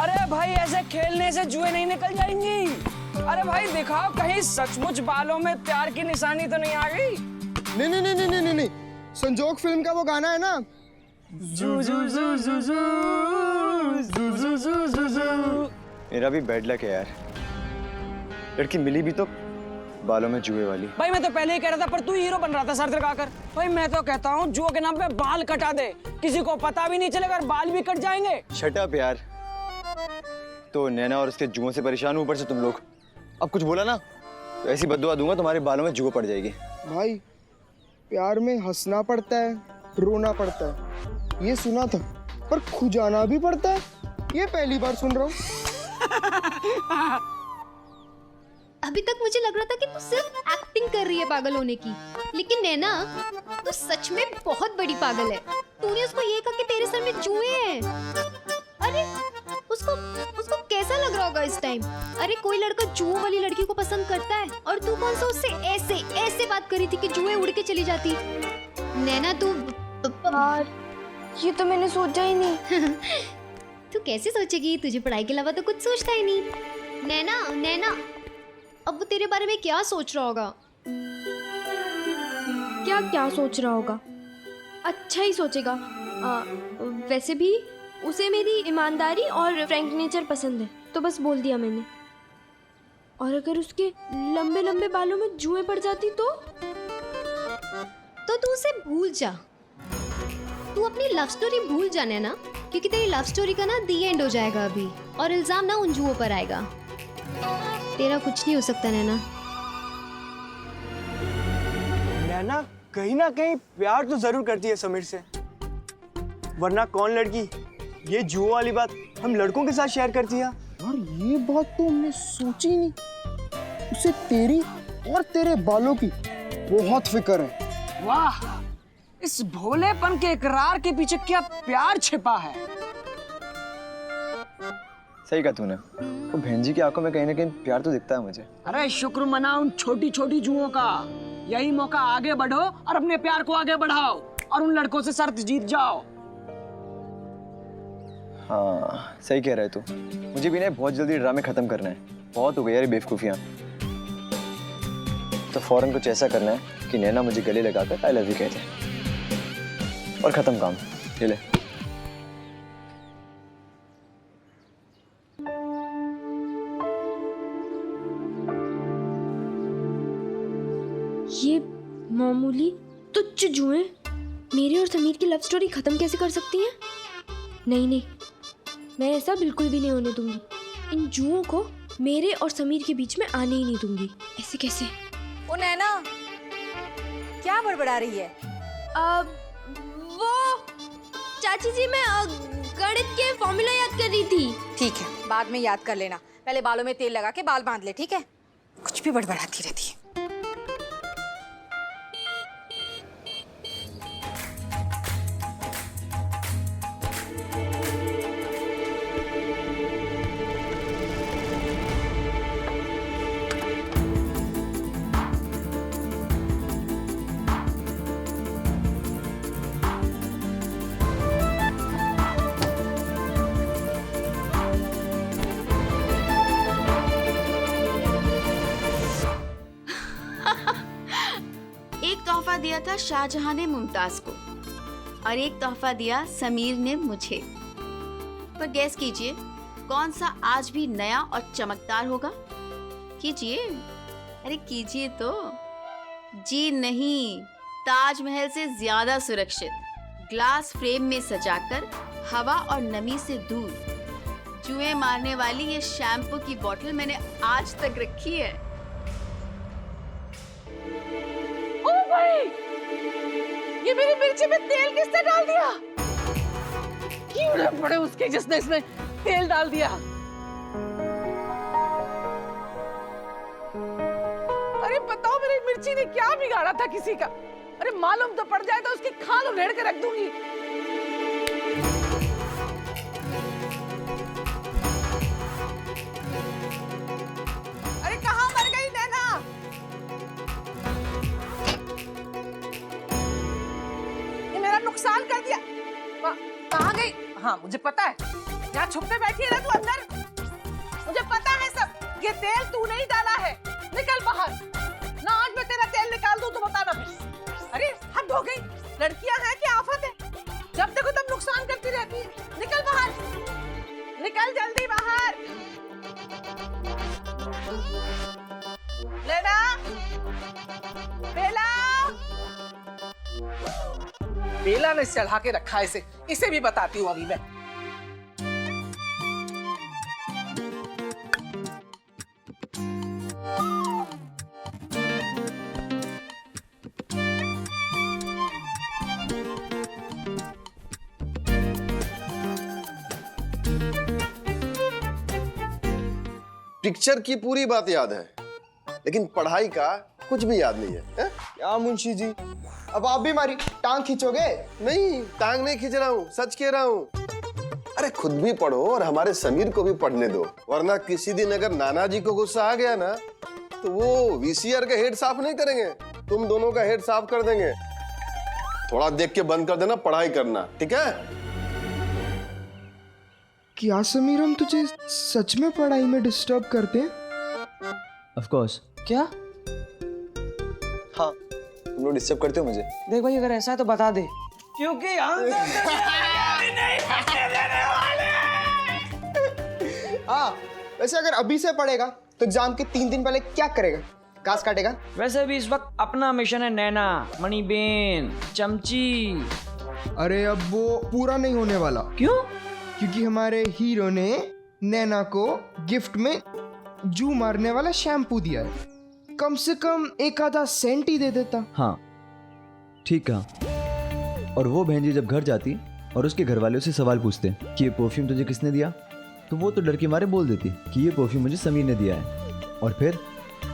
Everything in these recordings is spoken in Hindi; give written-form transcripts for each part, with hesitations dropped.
अरे भाई ऐसे खेलने से जुए नहीं निकल जाएंगी। अरे भाई दिखाओ कहीं सचमुच बालों में प्यार की निशानी तो नहीं आ गई। नहीं नहीं नहीं नहीं नहीं नहीं, संजोग फिल्म का वो गाना है ना, जू जू जू जू जू जू जू जू जू जू। मेरा भी बैड लक है यार, लड़की मिली भी तो बालों में जुए वाली। भाई मैं तो पहले ही कह रहा था पर तू हीरो बन रहा था सर लगाकर। भाई मैं तो कहता हूँ जुआ के नाम पे बाल कटा दे, किसी को पता भी नहीं चलेगा और बाल भी कट जाएंगे। शट अप यार। तो नैना और उसके जुओं से परेशान ऊपर से तुम लोग, अब कुछ बोला ना तो ऐसी बद्दुआ दूंगा तुम्हारे बालों में जुआ पड़ जाएगी। भाई प्यार में हंसना पड़ता है, रोना पड़ता है, ये सुना था, पर खुजाना भी पड़ता है, ये पहली बार सुन रहा हूँ। अभी तक मुझे लग रहा था कि तू सिर्फ एक्टिंग कर रही है पागल होने की, लेकिन नैना तू सच में बहुत बड़ी पागल है। तूने उसको ये कहा कि तेरे सर में जुए हैं। अरे उसको कैसा लग रहा होगा इस टाइम? अरे कोई लड़का जुओं वाली लड़की को पसंद करता है और तू कौन सा उससे ऐसे बात करी थी कि जुए उड़ के चली जाती। नैना तू यार ये तो मैंने सोचा ही नहीं। तू कैसे सोचेगी, तुझे पढ़ाई के अलावा तो कुछ सोचता ही नहीं। नैना अब वो तेरे बारे में क्या सोच रहा होगा? क्या सोच रहा होगा? अच्छा ही सोचेगा। वैसे भी उसे मेरी ईमानदारी और फ्रैंक नेचर पसंद है, तो बस बोल दिया मैंने। और अगर उसके लंबे लंबे बालों में जुएं पड़ जाती तो तू उसे भूल जा। तू अपनी लव स्टोरी भूल जाना ना, क्योंकि तेरी लव स्टोरी का ना दी एंड हो जाएगा अभी, और इल्जाम ना उन जुओं पर आएगा। तेरा कुछ नहीं हो सकता नैना। नैना कहीं ना कहीं प्यार तो जरूर करती है समीर से, वरना कौन लड़की ये जुओं वाली बात हम लड़कों के साथ शेयर करती है। यार ये बात तो हमने सोची नहीं, उसे तेरी और तेरे बालों की बहुत फिक्र है। वाह, इस भोलेपन के इकरार के पीछे क्या प्यार छिपा है। सही कहा तूने, वो बहन जी की आंखों में कहीं ना कहीं प्यार तो दिखता है मुझे। अरे शुक्र मनाओ उन छोटी छोटी जुओं का, यही मौका आगे बढ़ो और अपने प्यार को आगे बढ़ाओ और उन लड़कों से शर्त जीत जाओ। हाँ सही कह रहे तू, मुझे भी ना बहुत जल्दी ड्रामे खत्म करना है, बहुत हो गई यार बेवकूफियाँ। तो फौरन कुछ ऐसा करना है कि नैना मुझे गले लगाकर आई लव यू कहते हैं और खत्म काम। ये ले। ये मामूली तुच्छ जुएं मेरी और समीर की लव स्टोरी खत्म कैसे कर सकती हैं? नहीं, मैं ऐसा बिल्कुल भी नहीं होने दूंगी। इन जुओं को मेरे और समीर के बीच में आने ही नहीं दूंगी। ऐसे कैसे? ओ नैना, क्या बड़बड़ा रही है? वो चाची जी, मैं गणित के फॉर्मूला याद कर रही थी। ठीक है, बाद में याद कर लेना। पहले बालों में तेल लगा के बाल बांध ले, ठीक है? कुछ भी बड़बड़ाती रहती है। तोहफा दिया था शाहजहां ने मुमताज को और एक तोहफा दिया समीर ने मुझे। पर गैस कीजिए कौन सा आज भी नया और चमकदार होगा? कीजिए, अरे कीजिए तो। जी नहीं, ताजमहल से ज्यादा सुरक्षित, ग्लास फ्रेम में सजाकर हवा और नमी से दूर जुए मारने वाली ये शैम्पू की बोतल मैंने आज तक रखी है। ओ भाई, ये मेरी मिर्ची में तेल किसने डाल दिया? कीड़े पड़े उसके जिसने इसमें तेल डाल दिया। अरे बताओ मेरी मिर्ची ने क्या बिगाड़ा था किसी का? अरे मालूम तो पड़ जाए तो उसकी खाल उधेड़ के रख दूंगी। अरे कहाँ मर गई नैना? ये मेरा नुकसान कर दिया। कहाँ गई? हाँ मुझे पता है, यहाँ छुपे बैठी है ना तू अंदर? मुझे पता है सब। ये तेल तूने ही डाला है। निकल बाहर। ना आज मैं तेरा तेल निकाल दूं तो बताना फिर। अरे हद हो गई। लड़कियां हैं कि आफत है? जब देखो तब नुकसान करती रहती है। निकल बाहर। निकल जल्दी बाहर। लेना। बेला। बेला ने चढ़ा के रखा है इसे भी बताती हूँ अभी मैं। पिक्चर की पूरी बात याद है, लेकिन पढ़ाई का कुछ भी याद नहीं है? क्या मुंशी जी, अब आप भी हमारी टांग खींचोगे? नहीं, टांग नहीं खींच रहा हूँ, सच कह रहा हूँ। अरे खुद भी पढ़ो और हमारे समीर को भी पढ़ने दो, वरना किसी दिन अगर नाना जी को गुस्सा आ गया ना तो वो वीसीआर का हेड साफ नहीं करेंगे, तुम दोनों का हेड साफ कर देंगे। थोड़ा देख के बंद कर देना पढ़ाई करना, ठीक है? क्या समीर, हम तुझे सच में पढ़ाई में डिस्टर्ब करते हैं? Of course. क्या? हाँ, तुम लोग डिस्टर्ब करते हो मुझे। देख भाई, अगर ऐसा है तो बता दे, क्योंकि हाँ, वैसे अगर अभी से पढ़ेगा तो एग्जाम के 3 दिन पहले क्या करेगा? घास काटेगा? वैसे भी इस वक्त अपना मिशन है नैना, मणिबेन, चमची। अरे अब वो पूरा नहीं होने वाला। क्यों? क्योंकि हमारे हीरो ने नैना को गिफ्ट में जू मारने वाला शैम्पू दिया है। कम से कम 1 आधा सेंट ही दे देता। हाँ, ठीक कहा। और वो बहन जी जब घर जाती और उसके घर वाले उससे सवाल पूछते कि ये परफ्यूम तुझे किसने दिया, तो वो तो डर के मारे बोल देती कि ये परफ्यूम मुझे समीर ने दिया है। और फिर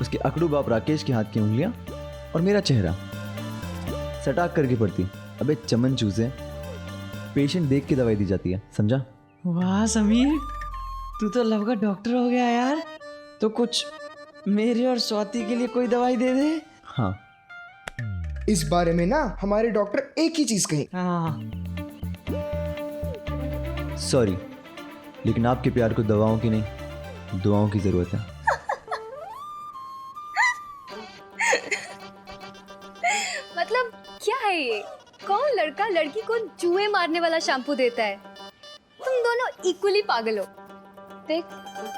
उसके अकड़ू बाप राकेश के हाथ की उंगलियां और मेरा चेहरा सटाक करके पड़ती। अबे चमन चूसे, पेशेंट देख के दवाई दी जाती है, समझा? वाह समीर, तू तो लव का डॉक्टर हो गया यार। तो कुछ मेरे और स्वाति के लिए कोई दवाई दे दे। हाँ, इस बारे में ना हमारे डॉक्टर एक ही चीज कहे। हाँ। सॉरी, लेकिन आपके प्यार को दवाओं की नहीं, दुआओं की जरूरत है। मतलब क्या है ये? कौन लड़का लड़की को जुए मारने वाला शैम्पू देता है? तुम दोनों इक्वली पागल हो। देख,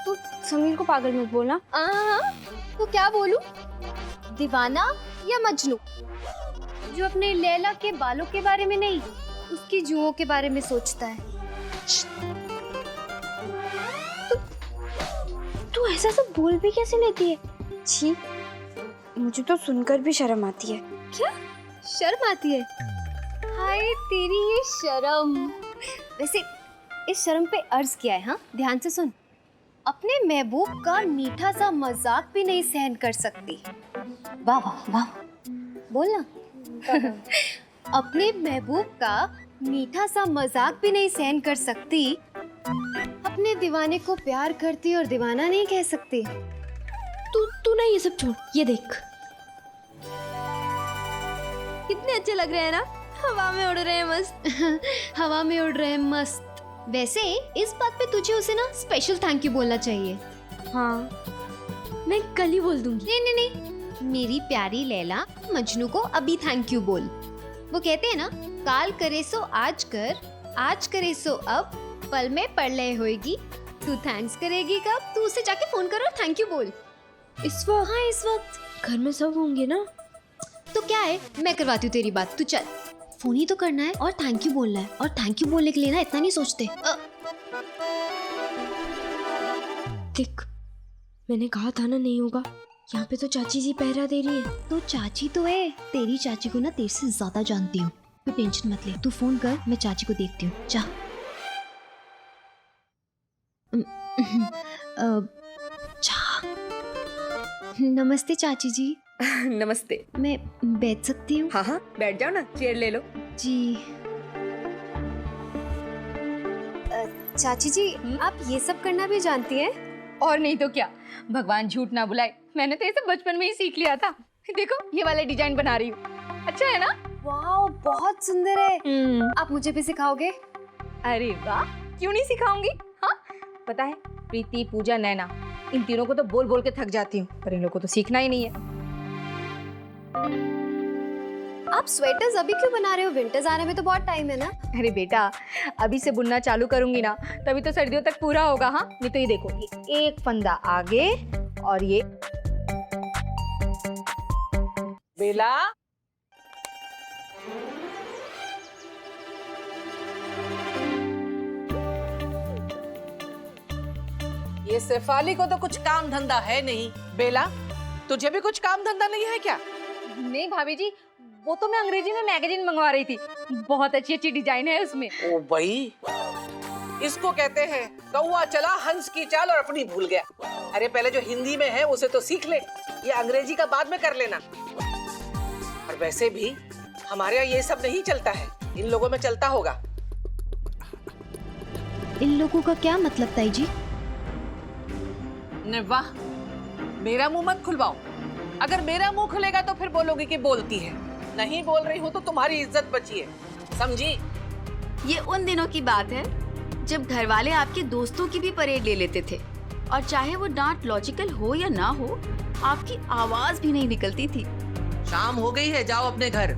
तू समीर को पागल मत बोलना। तो क्या बोलूं? दीवाना या मजनू, जो अपने लैला के बालों के बारे में नहीं, उसकी जुओं के बारे में सोचता है। तू ऐसा सब बोल भी कैसे लेती है? छी, मुझे तो सुनकर भी शर्म आती है। क्या शर्म आती है? हाय तेरी ये शर्म। वैसे इस शर्म पे अर्ज किया है। हाँ, ध्यान से सुन। अपने महबूब का मीठा सा मजाक भी नहीं सहन कर सकती। वाह वाह वाह, बोलना। अपने महबूब का मीठा सा मजाक भी नहीं सहन कर सकती, अपने दीवाने को प्यार करती और दीवाना नहीं कह सकती। तू ना ये सब छोड़, ये देख कितने अच्छे लग रहे हैं ना, हवा में उड़ रहे हैं मस्त। हवा में उड़ रहे हैं मस्त। वैसे इस बात पे तुझे उसे ना स्पेशल थैंक यू बोलना चाहिए। हाँ, मैं कल ही बोल दूंगी। नहीं नहीं नहीं, मेरी प्यारी लैला, मजनू को अभी थैंक यू बोल। वो कहते हैं ना, काल करे सो आज कर, आज करे सो अब, पल में प्रलय होएगी। तू थैंक्स करेगी कब? तू उसे जाके फोन कर और थैंक यू बोल। इस वक्त? हाँ, इस वक्त घर में सब होंगे ना। तो क्या है, मैं करवाती हूँ तेरी बात। तू चल, फोन ही तो करना है और थैंक यू बोलना है। और थैंक यू बोलने के लिए ना इतना नहीं सोचते। देख, मैंने कहा था ना नहीं होगा। यहाँ पे तो चाची जी पहरा दे रही है। तो चाची तो है, तेरी चाची को ना तेरे से ज्यादा जानती हूँ। तू टेंशन मत ले, तू फोन कर, मैं चाची को देखती हूँ। जा। नमस्ते चाची जी। नमस्ते। मैं बैठ सकती हूँ? हाँ हाँ, बैठ जाओ ना, चेयर ले लो। जी। चाची जी, आप ये सब करना भी जानती हैं? और नहीं तो क्या, भगवान झूठ ना बुलाए, मैंने तो ये सब बचपन में ही सीख लिया था। देखो, ये वाला डिजाइन बना रही हूँ, अच्छा है ना? वाह, बहुत सुंदर है। आप मुझे भी सिखाओगे? अरे वाह, क्यों नहीं सिखाऊंगी? हाँ, पता है, प्रीति, पूजा, नैना, इन तीनों को तो बोल बोल के थक जाती हूँ, पर इन लोगों को तो सीखना ही नहीं है। आप स्वेटर्स अभी क्यों बना रहे हो? विंटर्स आने में तो बहुत टाइम है ना। अरे बेटा, अभी से बुनना चालू करूंगी ना, तभी तो सर्दियों तक पूरा होगा। हाँ, नहीं तो ये देखो, ये एक फंदा आगे और ये। बेला, ये शेफाली को तो कुछ काम धंधा है नहीं। बेला, तुझे भी कुछ काम धंधा नहीं है क्या? नहीं भाभी जी, वो तो मैं अंग्रेजी में मैगजीन मंगवा रही थी, बहुत अच्छी अच्छी डिजाइन है उसमें। ओ भाई, इसको कहते हैं कौवा चला हंस की चाल और अपनी भूल गया। अरे पहले जो हिंदी में है उसे तो सीख ले, ये अंग्रेजी का बाद में कर लेना। और वैसे भी हमारे यहाँ ये सब नहीं चलता है, इन लोगों में चलता होगा। इन लोगों का क्या मतलब ताई जी? ने वाह, मेरा मुंह मत खुलवाओ। अगर मेरा मुंह खुलेगा तो फिर बोलोगे कि बोलती है, नहीं बोल रही हो तो तुम्हारी इज्जत बची है, समझी? ये उन दिनों की बात है जब घर वाले आपके दोस्तों की भी परेड ले लेते थे, और चाहे वो डांट लॉजिकल हो या ना हो, आपकी आवाज भी नहीं निकलती थी। शाम हो गई है, जाओ अपने घर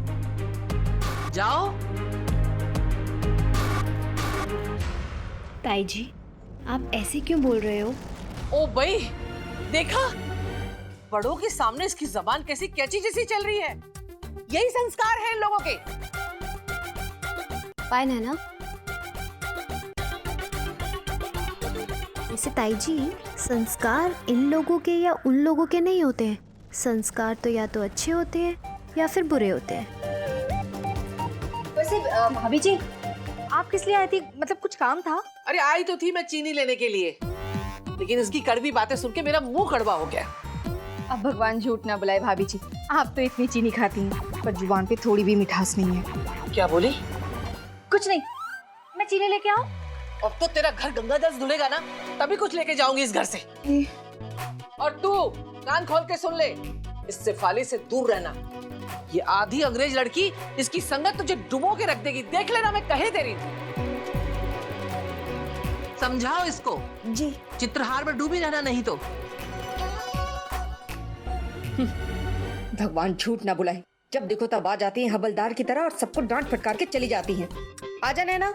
जाओ। ताई जी, आप ऐसे क्यों बोल रहे हो? ओ भाई, देखा बड़ों के सामने इसकी जबान कैसी कैची जैसी चल रही है। यही संस्कार है इन लोगों के। पाए नैना। वैसे ताई जी, संस्कार इन लोगों के या उन लोगों के नहीं होते हैं। संस्कार तो या तो अच्छे होते हैं या फिर बुरे होते हैं। वैसे भाभी जी, आप किस लिए आई थी? मतलब कुछ काम था? अरे आई तो थी मैं चीनी लेने के लिए, लेकिन इसकी कड़वी बातें सुन के मेरा मुंह कड़वा हो गया। अब भगवान झूठ ना बुलाए भाभी जी, आप तो इतनी चीनी खाती हैं, पर जुबान पे थोड़ी भी मिठास नहीं है। क्या बोली? कुछ नहीं, मैं चीनी लेके आऊं? अब तो तेरा घर गंगा जल धुलेगा ना, तभी कुछ लेके जाऊंगी इस घर से। और तू कान खोल के सुन ले, इस शेफाली से दूर रहना। ये आधी अंग्रेज लड़की, इसकी संगत तुझे डुबो के रख देगी, देख लेना, मैं कहे तेरी। समझाओ इसको। जी। चित्रहार में डूबी रहना नहीं तो। भगवान झूठ ना बुलाए, जब देखो तब आ जाती हैं हवलदार की तरह और सबको डांट फटकार के चली जाती हैं। आजा नैना।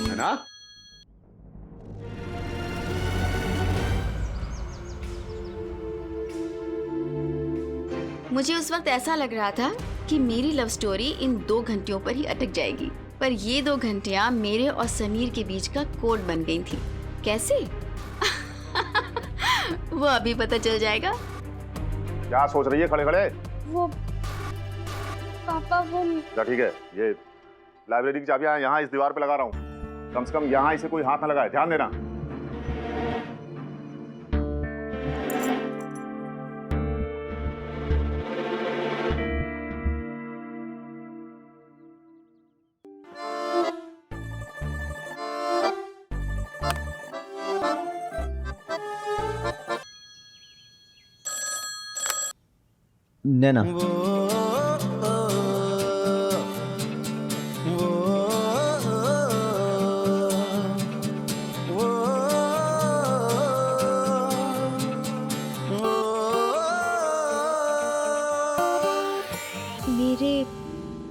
है ना? मुझे उस वक्त ऐसा लग रहा था कि मेरी लव स्टोरी इन 2 घंटियों पर ही अटक जाएगी, पर ये 2 घंटियां मेरे और समीर के बीच का कोड बन गई थी। कैसे? वो अभी पता चल जाएगा। क्या सोच रही है खड़े खड़े? वो पापा, वो अच्छा ठीक है, ये लाइब्रेरी की चाबियां यहाँ इस दीवार पे लगा रहा हूँ, कम से कम यहाँ इसे कोई हाथ ना लगाए, ध्यान देना। नैना, मेरे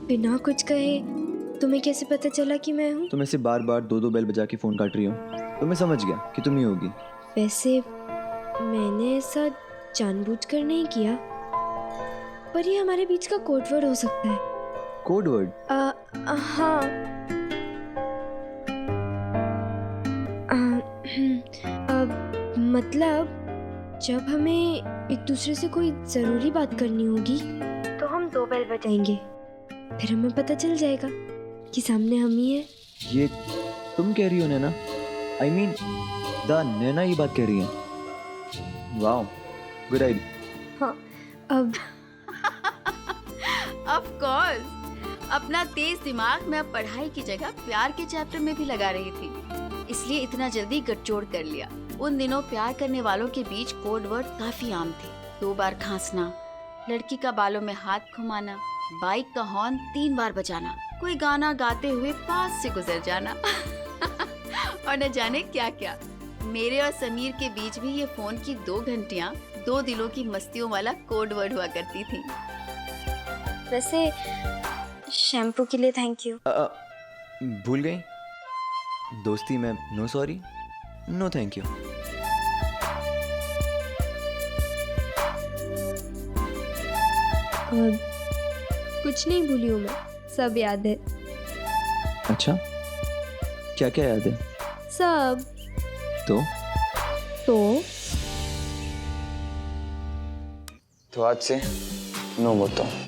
बिना कुछ कहे तुम्हें कैसे पता चला कि मैं हूँ? तुम ऐसे बार बार 2-2 बेल बजा के फोन काट रही हो, तो मैं समझ गया कि तुम ही होगी। वैसे मैंने ऐसा जानबूझकर नहीं किया, पर ये हमारे बीच का कोड वर्ड हो सकता है। Code word? हाँ। मतलब जब हमें एक दूसरे से कोई जरूरी बात करनी होगी तो हम 2 बेल बजाएंगे, फिर हमें पता चल जाएगा कि सामने हम ही हैं। ये तुम कह रही हो नैना? आई मीन द नैना ये बात कह रही है? Wow, good idea. हाँ, अब ऑफ कोर्स, अपना तेज दिमाग मैं अब पढ़ाई की जगह प्यार के चैप्टर में भी लगा रही थी, इसलिए इतना जल्दी गठजोड़ कर लिया। उन दिनों प्यार करने वालों के बीच कोड वर्ड काफी आम थे। 2 बार खांसना, लड़की का बालों में हाथ घुमाना, बाइक का हॉर्न 3 बार बजाना, कोई गाना गाते हुए पास से गुजर जाना और न जाने क्या क्या। मेरे और समीर के बीच भी ये फोन की 2 घंटियां 2 दिलों की मस्तियों वाला कोड वर्ड हुआ करती थी। वैसे शैम्पू के लिए थैंक यू। भूल गई दोस्ती में no sorry no thank you. कुछ नहीं भूली हूँ मैं, सब याद है। अच्छा क्या क्या याद है? सब। तो आज से नो बोलता हूँ।